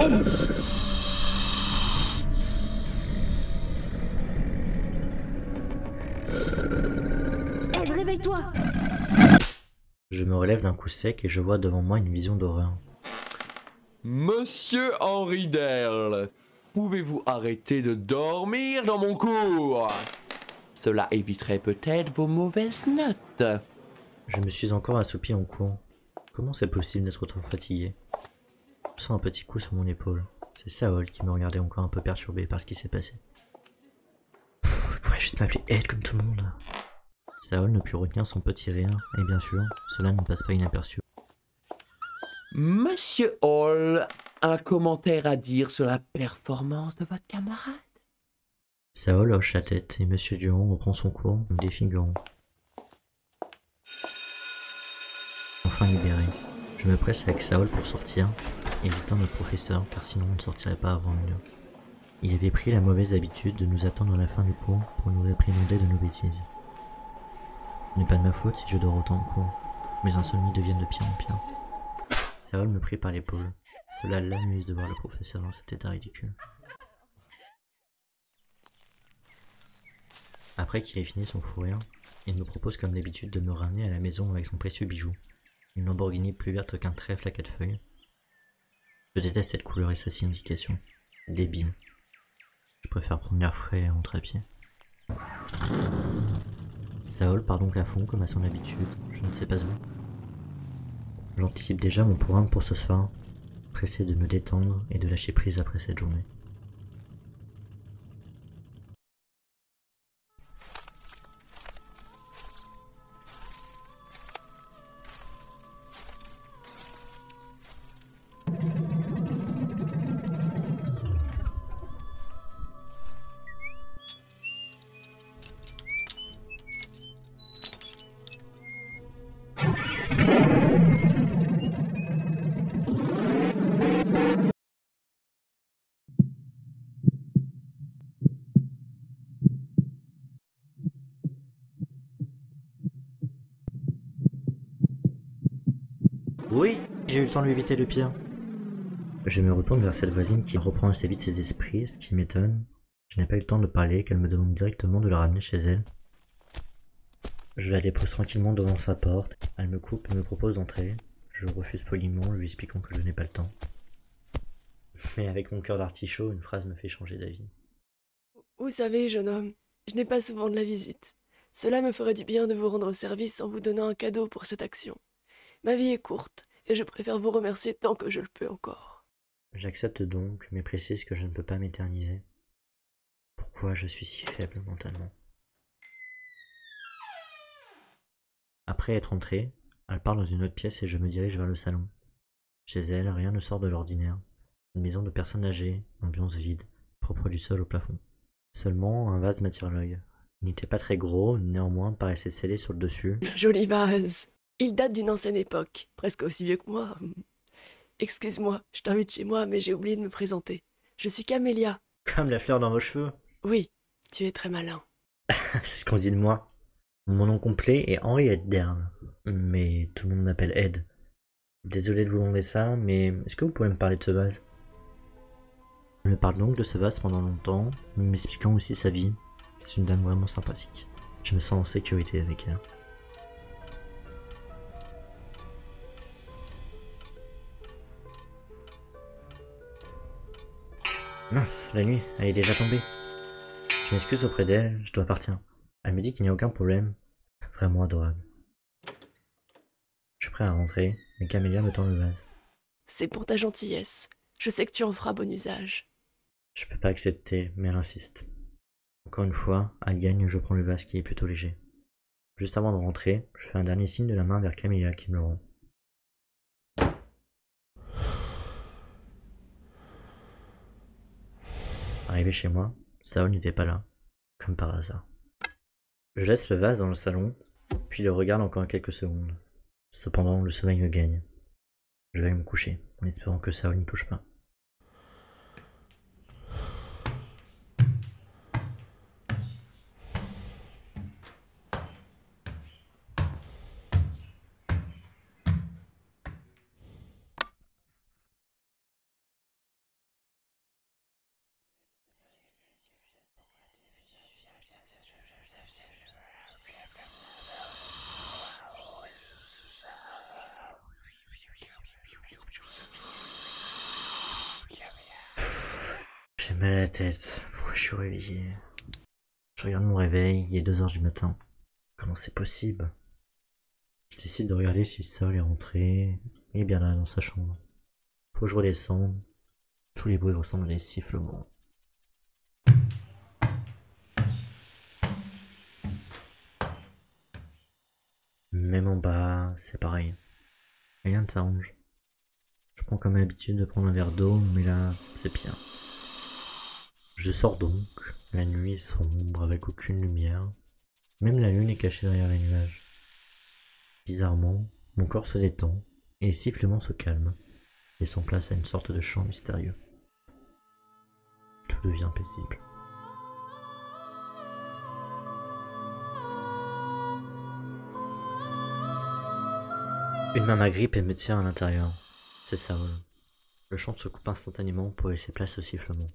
Ed, réveille-toi! Je me relève d'un coup sec et je vois devant moi une vision d'horreur. Monsieur Henri Derle, pouvez-vous arrêter de dormir dans mon cours? Cela éviterait peut-être vos mauvaises notes. Je me suis encore assoupi en cours. Comment c'est possible d'être autant fatigué? Je sens un petit coup sur mon épaule. C'est Saol qui me regardait encore un peu perturbé par ce qui s'est passé. Je pourrais juste m'appeler Ed comme tout le monde. Saol ne put retenir son petit rire, et bien sûr, cela ne passe pas inaperçu. Monsieur Hall, un commentaire à dire sur la performance de votre camarade? Saol hoche la tête et Monsieur Durand reprend son cours, nous défigurons. Enfin libéré, je me presse avec Saol pour sortir, évitant notre professeur car sinon on ne sortirait pas avant 1 heure. Il avait pris la mauvaise habitude de nous attendre à la fin du cours pour nous réprimander de nos bêtises. Ce n'est pas de ma faute si je dors autant en cours, mes insomnies deviennent de pire en pire. Saol me prit par l'épaule, cela l'amuse de voir le professeur dans cet état ridicule. Après qu'il ait fini son fou rire, il me propose comme d'habitude de me ramener à la maison avec son précieux bijou, une Lamborghini plus verte qu'un trèfle à 4 feuilles. Je déteste cette couleur et sa signification. Débile. Je préfère prendre l'air frais et rentrer à pied. Saol part donc à fond comme à son habitude, je ne sais pas où. J'anticipe déjà mon programme pour ce soir, pressé de me détendre et de lâcher prise après cette journée. Oui, j'ai eu le temps de lui éviter le pire. Je me retourne vers cette voisine qui reprend assez vite ses esprits, ce qui m'étonne. Je n'ai pas eu le temps de parler, qu'elle me demande directement de la ramener chez elle. Je la dépose tranquillement devant sa porte, elle me coupe et me propose d'entrer. Je refuse poliment, lui expliquant que je n'ai pas le temps. Mais avec mon cœur d'artichaut, une phrase me fait changer d'avis. Vous savez, jeune homme, je n'ai pas souvent de la visite. Cela me ferait du bien de vous rendre service en vous donnant un cadeau pour cette action. Ma vie est courte, et je préfère vous remercier tant que je le peux encore. J'accepte donc, mais précise que je ne peux pas m'éterniser. Pourquoi je suis si faible mentalement? Après être entrée, elle part dans une autre pièce et je me dirige vers le salon. Chez elle, rien ne sort de l'ordinaire. Une maison de personnes âgées, ambiance vide, propre du sol au plafond. Seulement, un vase m'attire l'œil. Il n'était pas très gros, néanmoins paraissait scellé sur le dessus. Joli vase. Il date d'une ancienne époque, presque aussi vieux que moi. Excuse-moi, je t'invite chez moi, mais j'ai oublié de me présenter. Je suis Camélia. Comme la fleur dans vos cheveux. Oui, tu es très malin. C'est ce qu'on dit de moi. Mon nom complet est Henri Edern, mais tout le monde m'appelle Ed. Désolé de vous demander ça, mais est-ce que vous pouvez me parler de ce vase? Elle me parle donc de ce vase pendant longtemps, m'expliquant aussi sa vie. C'est une dame vraiment sympathique. Je me sens en sécurité avec elle. Mince, la nuit, elle est déjà tombée. Je m'excuse auprès d'elle, je dois partir. Elle me dit qu'il n'y a aucun problème. Vraiment adorable. Je suis prêt à rentrer, mais Camélia me tend le vase. C'est pour ta gentillesse. Je sais que tu en feras bon usage. Je peux pas accepter, mais elle insiste. Encore une fois, elle gagne, je prends le vase qui est plutôt léger. Juste avant de rentrer, je fais un dernier signe de la main vers Camélia qui me le rend. Arrivé chez moi, Saol n'était pas là, comme par hasard. Je laisse le vase dans le salon, puis le regarde encore quelques secondes. Cependant, le sommeil me gagne. Je vais aller me coucher, en espérant que Saol n'y touche pas. J'ai mal à la tête. Pourquoi je suis réveillé? Je regarde mon réveil, il est 2h du matin. Comment c'est possible? Je décide de regarder si Saul est rentré. Il est bien là dans sa chambre. Faut que je redescende. Tous les bruits ressemblent à des sifflements. Même en bas, c'est pareil. Rien ne s'arrange. Je prends comme habitude de prendre un verre d'eau, mais là, c'est pire. Je sors donc. La nuit est sombre avec aucune lumière. Même la lune est cachée derrière les nuages. Bizarrement, mon corps se détend et les sifflements se calment, laissant place à une sorte de chant mystérieux. Tout devient paisible. Une main m'agrippe et me tient à l'intérieur. C'est Saul. Le chant se coupe instantanément pour laisser place au sifflement.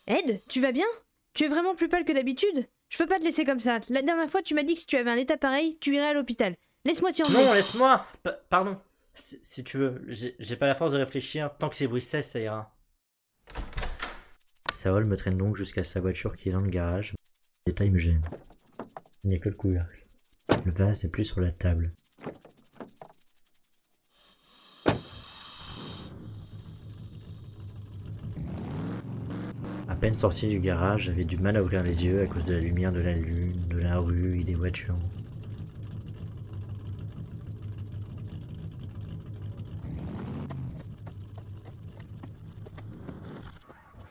Ed, tu vas bien? Tu es vraiment plus pâle que d'habitude? Je peux pas te laisser comme ça. La dernière fois, tu m'as dit que si tu avais un état pareil, tu irais à l'hôpital. Laisse-moi t'y emmener. Non, laisse-moi. Pardon. Si tu veux, j'ai pas la force de réfléchir. Tant que ces bruits cessent, ça ira. Saul me traîne donc jusqu'à sa voiture qui est dans le garage. Le détail me gêne. Il n'y a que le couvercle. Le vase n'est plus sur la table. À peine sorti du garage, j'avais du mal à ouvrir les yeux à cause de la lumière de la lune, de la rue et des voitures.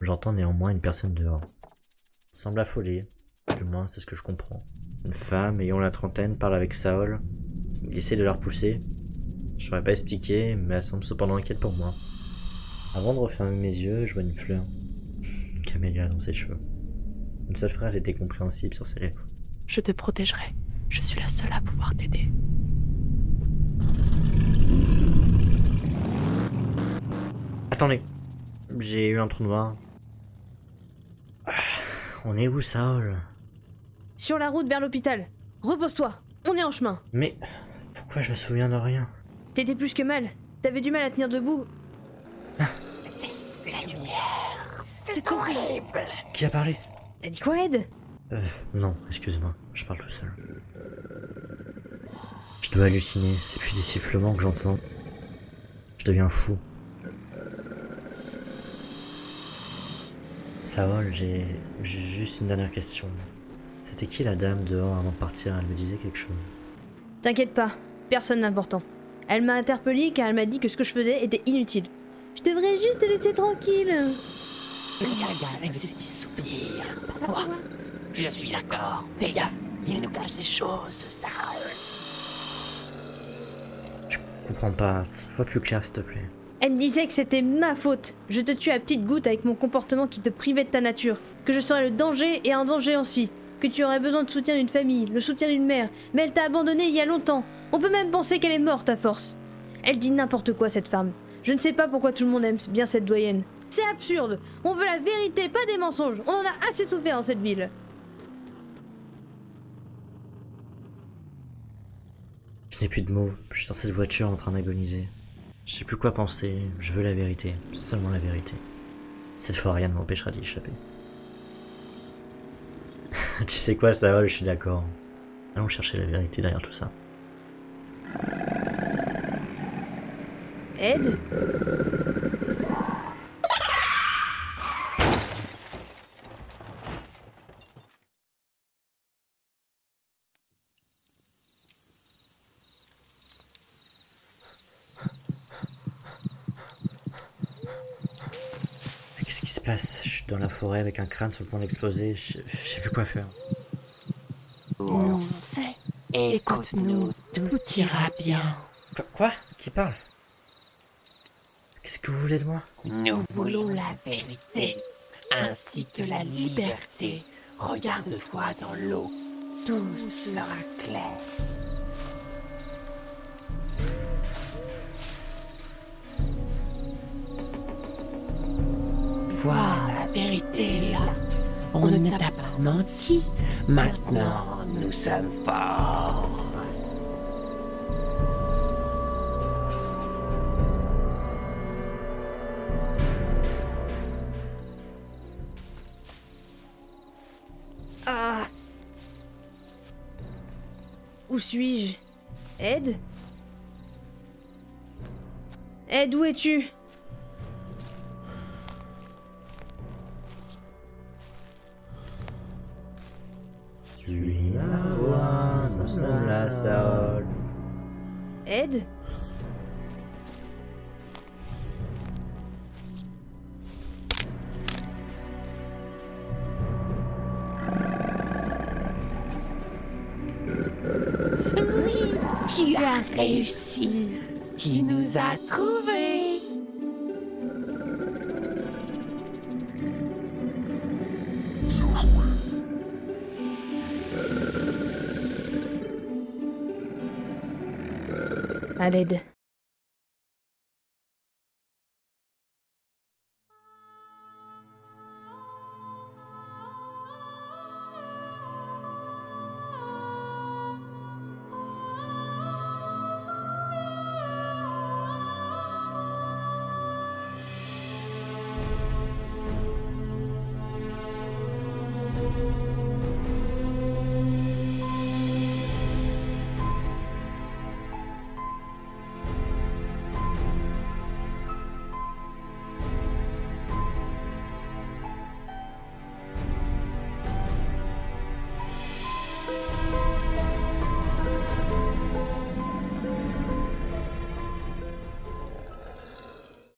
J'entends néanmoins une personne dehors. Elle semble affolée, du moins c'est ce que je comprends. Une femme ayant la trentaine parle avec Saul. Il essaie de la repousser. Je saurais pas expliquer, mais elle semble cependant inquiète pour moi. Avant de refermer mes yeux, je vois une fleur. Une camélia dans ses cheveux. Une seule phrase était compréhensible sur ses lèvres. Je te protégerai. Je suis la seule à pouvoir t'aider. Attendez, j'ai eu un trou noir. On est où, Saul? Sur la route vers l'hôpital. Repose-toi. On est en chemin. Mais pourquoi je me souviens de rien? T'étais plus que mal. T'avais du mal à tenir debout. Cette lumière, c'est horrible. Qui a parlé? T'as dit quoi, Ed? Non, excuse-moi, je parle tout seul. Je dois halluciner, c'est plus des sifflements que j'entends. Je deviens fou. Saul, j'ai juste une dernière question. C'était qui la dame dehors avant de partir? Elle me disait quelque chose. T'inquiète pas, personne d'important. Elle m'a interpellé car elle m'a dit que ce que je faisais était inutile. Je devrais juste te laisser tranquille. Regarde avec ces petits souvenirs. Pourquoi? Je suis d'accord. Fais gaffe, il nous cache des choses, ça. Je comprends pas, sois plus clair s'il te plaît. Elle disait que c'était ma faute. Je te tue à petites gouttes avec mon comportement qui te privait de ta nature. Que je serais le danger et un danger aussi. Que tu aurais besoin de soutien d'une famille, le soutien d'une mère. Mais elle t'a abandonné il y a longtemps. On peut même penser qu'elle est morte à force. Elle dit n'importe quoi, cette femme. Je ne sais pas pourquoi tout le monde aime bien cette doyenne. C'est absurde. On veut la vérité, pas des mensonges. On en a assez souffert dans cette ville. Je n'ai plus de mots, je suis dans cette voiture en train d'agoniser. Je sais plus quoi penser, je veux la vérité, seulement la vérité. Cette fois rien ne m'empêchera d'y échapper. Tu sais quoi, ça va, je suis d'accord. Allons chercher la vérité derrière tout ça. Ed? Qu'est-ce qui se passe? Je suis dans la forêt avec un crâne sur le point d'exploser, je sais plus quoi faire. On sait. Écoute-nous, tout ira bien. Quoi? Qui parle? Qu'est-ce que vous voulez de moi? Nous voulons la vérité, ainsi que la liberté. Regarde-toi dans l'eau, tout sera clair. Vois, la vérité est là. On ne t'a pas menti. Maintenant, nous sommes forts. Ah. Où suis-je? Ed? Ed, où es-tu? Suis ma voix, nous sommes la seule. Ed? Oui, tu as réussi. Tu nous as trouvés. À l'aide.